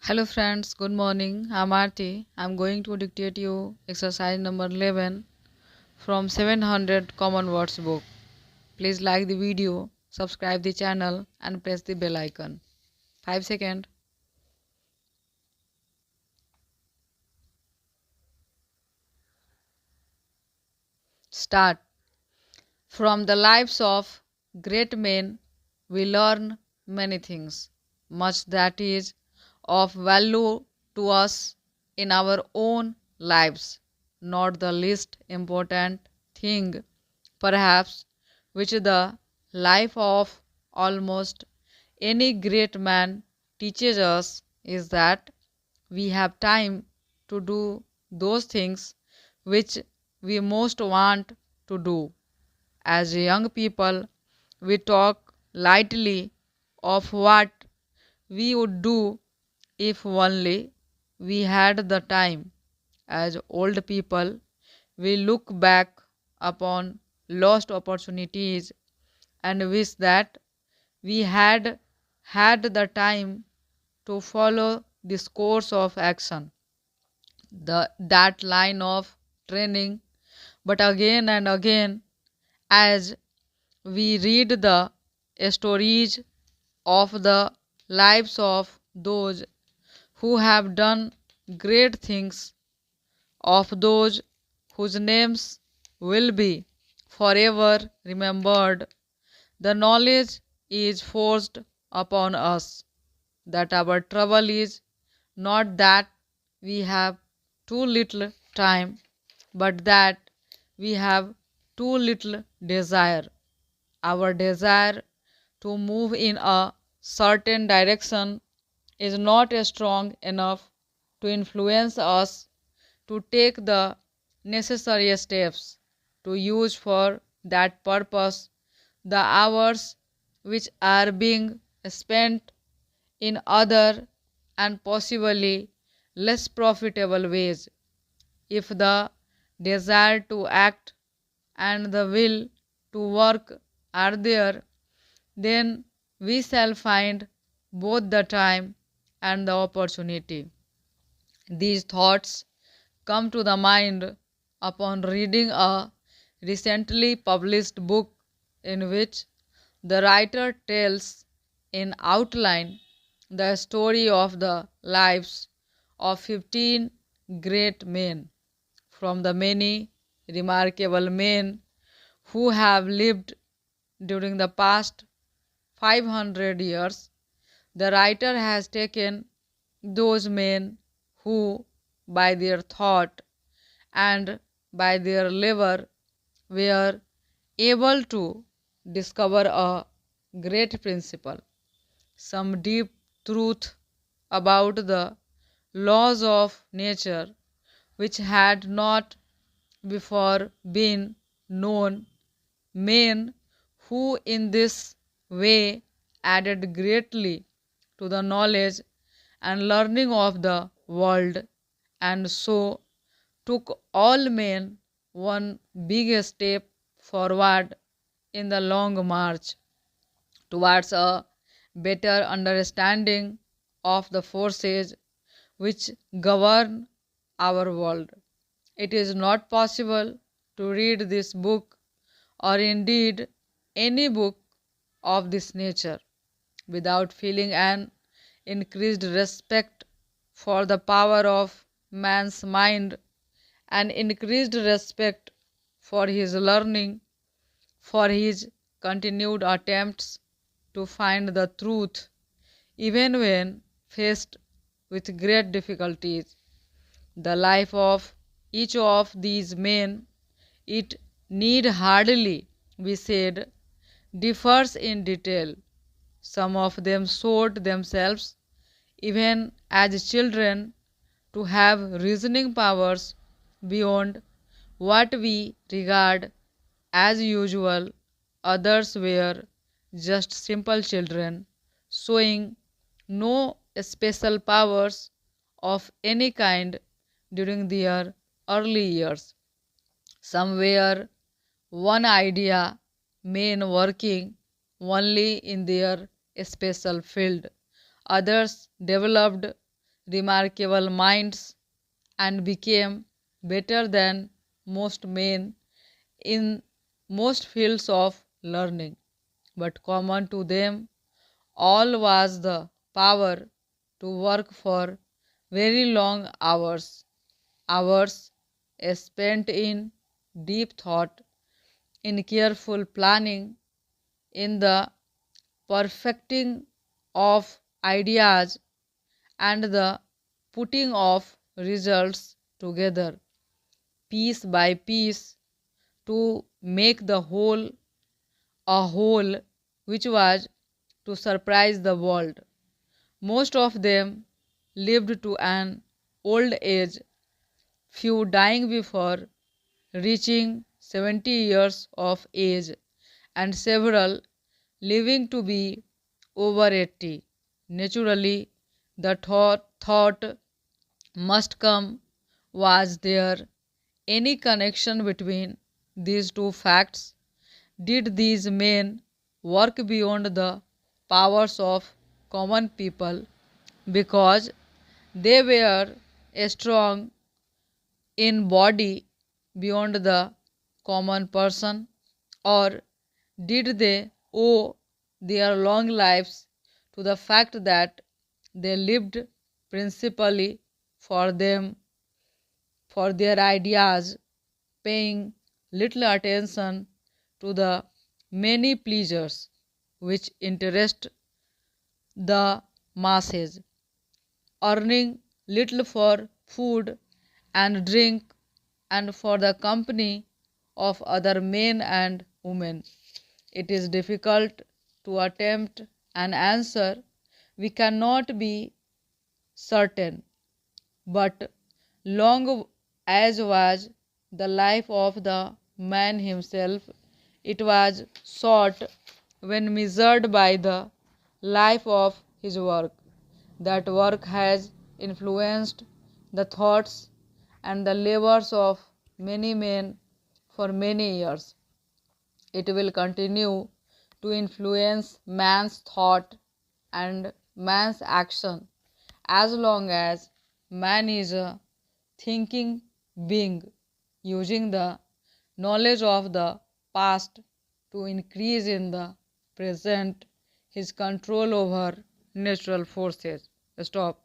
Hello friends, good morning. I'm Aarti. I'm going to dictate you exercise number 11 from 700 Common Words book. Please like the video, subscribe the channel and press the bell icon. 5 seconds. Start. From the lives of great men, we learn many things, much that is of value to us in our own lives. Not the least important thing, perhaps, which the life of almost any great man teaches us is that we have time to do those things which we most want to do. As young people, we talk lightly of what we would do if only we had the time. As old people, we look back upon lost opportunities and wish that we had had the time to follow this course of action, that line of training. But again and again, as we read the stories of the lives of those who have done great things, of those whose names will be forever remembered, the knowledge is forced upon us that our trouble is not that we have too little time, but that we have too little desire. Our desire to move in a certain direction is not strong enough to influence us to take the necessary steps to use for that purpose the hours which are being spent in other and possibly less profitable ways. If the desire to act and the will to work are there, then we shall find both the time and the opportunity. These thoughts come to the mind upon reading a recently published book in which the writer tells in outline the story of the lives of 15 great men. From the many remarkable men who have lived during the past 500 years, the writer has taken those men who, by their thought and by their labor, were able to discover a great principle, some deep truth about the laws of nature which had not before been known, men who in this way added greatly to the knowledge and learning of the world, and so took all men one big step forward in the long march towards a better understanding of the forces which govern our world. It is not possible to read this book, or indeed any book of this nature, without feeling an increased respect for the power of man's mind, an increased respect for his learning, for his continued attempts to find the truth, even when faced with great difficulties. The life of each of these men, it need hardly be said, differs in detail. Some of them showed themselves, even as children, to have reasoning powers beyond what we regard as usual. Others were just simple children, showing no special powers of any kind during their early years. Some were one idea men working only in their special field. Others developed remarkable minds and became better than most men in most fields of learning. But common to them all was the power to work for very long hours, hours spent in deep thought, in careful planning, in the perfecting of ideas and the putting of results together piece by piece to make the whole a whole which was to surprise the world. Most of them lived to an old age, few dying before reaching 70 years of age, and several living to be over 80. Naturally, the thought must come, was there any connection between these two facts? Did these men work beyond the powers of common people because they were strong in body beyond the common person, or did they owe their long lives to the fact that they lived principally for them, for their ideas, paying little attention to the many pleasures which interest the masses, earning little for food and drink and for the company of other men and women? It is difficult to attempt an answer. We cannot be certain, but long as was the life of the man himself, it was short when measured by the life of his work. That work has influenced the thoughts and the labors of many men for many years. It will continue to influence man's thought and man's action as long as man is a thinking being, using the knowledge of the past to increase in the present his control over natural forces. Stop.